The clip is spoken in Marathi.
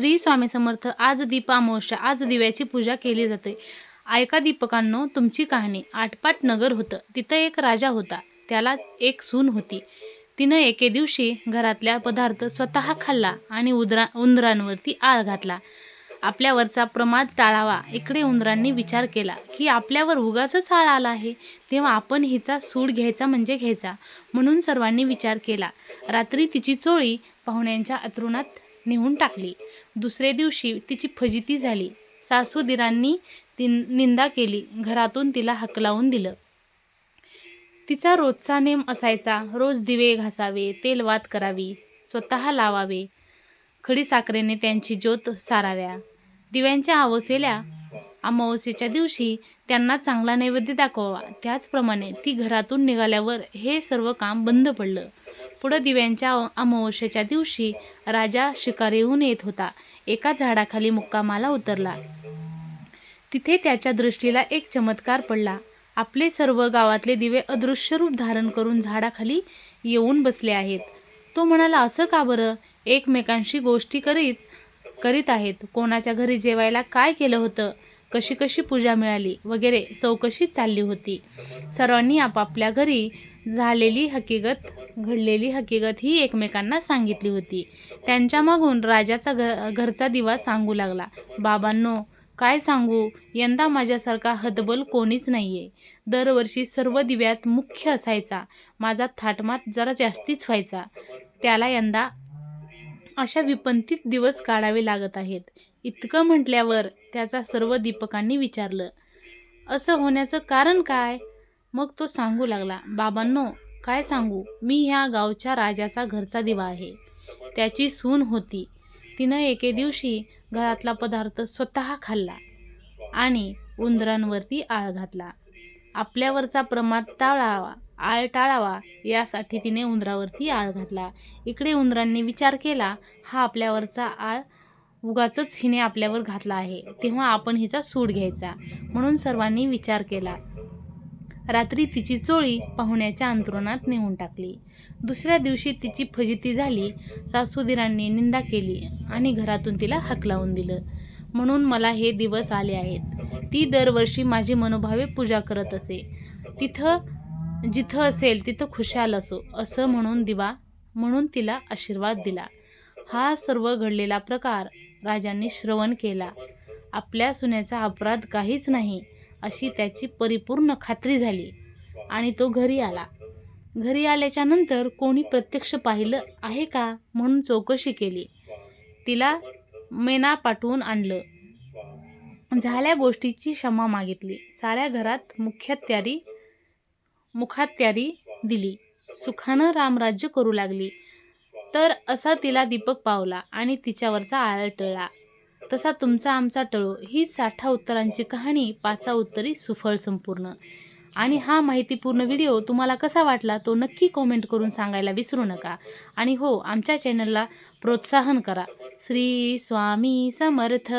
श्री स्वामी समर्थ. आज दीप अमावस्या. आज दिव्याची पूजा केली जाते. ऐका दीपकांनो तुमची कहाणी. आटपाट नगर होतं. तिथं एक राजा होता. त्याला एक सून होती. तिनं एके दिवशी घरातल्या पदार्थ स्वतः खाल्ला आणि उंदरांवरती आळ घातला. आपल्यावरचा प्रमाद टाळावा. इकडे उंदरांनी विचार केला की आपल्यावर उगाचच आळ आला आहे, तेव्हा आपण हिचा सूड घ्यायचा म्हणजे घ्यायचा. म्हणून सर्वांनी विचार केला. रात्री तिची चोळी पाहुण्यांच्या अंथरुणात नेऊन टाकली. दुसरे दिवशी तिची फजिती झाली. सासूदिरांनी निंदा केली. घरातून तिला हकलावून दिलं. तिचा रोजचा नेम असायचा. रोज दिवे घासावे, तेल वात करावी, स्वतः लावावे, खडीसाखरेने त्यांची ज्योत साराव्या. दिव्यांच्या अमावस्येच्या दिवशी त्यांना चांगला नैवेद्य दाखवावा. त्याचप्रमाणे ती घरातून निघाल्यावर हे सर्व काम बंद पडलं. पुढं दिव्यांच्या अमावस्येच्या दिवशी राजा शिकारीहून येत होता. एका झाडाखाली मुक्कामाला उतरला. तिथे त्याच्या दृष्टीला एक चमत्कार पडला. आपले सर्व गावातले दिवे अदृश्य रूप धारण करून झाडाखाली येऊन बसले आहेत. तो म्हणाला, असं का बरं? एकमेकांशी गोष्टी करीत आहेत. कोणाच्या घरी जेवायला काय केलं होतं, कशी कशी पूजा मिळाली वगैरे चौकशी चालली होती. सर्वांनी आपापल्या घरी घडलेली हकीकत ही एकमेकांना सांगितली होती. त्यांच्या मागून राजाचा घरचा दिवा सांगू लागला, बाबांनो काय सांगू, यंदा माझ्यासारखा हतबल कोणीच नाहीये. दरवर्षी सर्व दिव्यात मुख्य असायचा. माझा थाटमाट जरा जास्तीच व्हायचा. त्याला यंदा अशा विपंतीत दिवस काढावे लागत आहेत. इतकं म्हटल्यावर त्याचा सर्व दीपकांनी विचारलं, असं होण्याचं कारण काय? मग तो सांगू लागला, बाबांनो काय सांगू, मी ह्या गावच्या राजाचा घरचा दिवा आहे. त्याची सून होती. तिनं एके दिवशी घरातला पदार्थ स्वतः खाल्ला आणि उंदरांवरती आळ घातला. आपल्यावरचा प्रमाद टाळावा यासाठी तिने उंदरावरती आळ घातला. इकडे उंदरांनी विचार केला, हा आपल्यावरचा आळ उगाचच हिने आपल्यावर घातला आहे, तेव्हा आपण हिचा सूड घ्यायचा. म्हणून सर्वांनी विचार केला. रात्री तिची चोळी पाहुण्याच्या अंथरुणात नेऊन टाकली. दुसऱ्या दिवशी तिची फजिती झाली. सासूदिरांनी निंदा केली आणि घरातून तिला हकलावून दिलं. म्हणून मला हे दिवस आले आहेत. ती दरवर्षी माझी मनोभावे पूजा करत असे. जिथं असेल तिथं खुशाल असो असं म्हणून तिला आशीर्वाद दिला. हा सर्व घडलेला प्रकार राजांनी श्रवण केला. आपल्या सुनेचा अपराध काहीच नाही अशी त्याची परिपूर्ण खात्री झाली आणि तो घरी आला. घरी आल्याच्या नंतर कोणी प्रत्यक्ष पाहिलं आहे का म्हणून चौकशी केली. तिला मेना पाठवून आणलं. झाल्या गोष्टीची क्षमा मागितली. साऱ्या घरात मुखात्यारी दिली. सुखानं रामराज्य करू लागली. तर असा तिला दीपक पावला आणि तिच्यावरचा आळ टळला. तसा तुमचा आमचा टळो. ही 60 उत्तरांची कहाणी 5 उत्तरी सुफळ संपूर्ण. आणि हा माहितीपूर्ण व्हिडिओ तुम्हाला कसा वाटला तो नक्की कमेंट करून सांगायला विसरू नका. आणि हो, आमच्या चॅनलला प्रोत्साहन करा. श्री स्वामी समर्थ.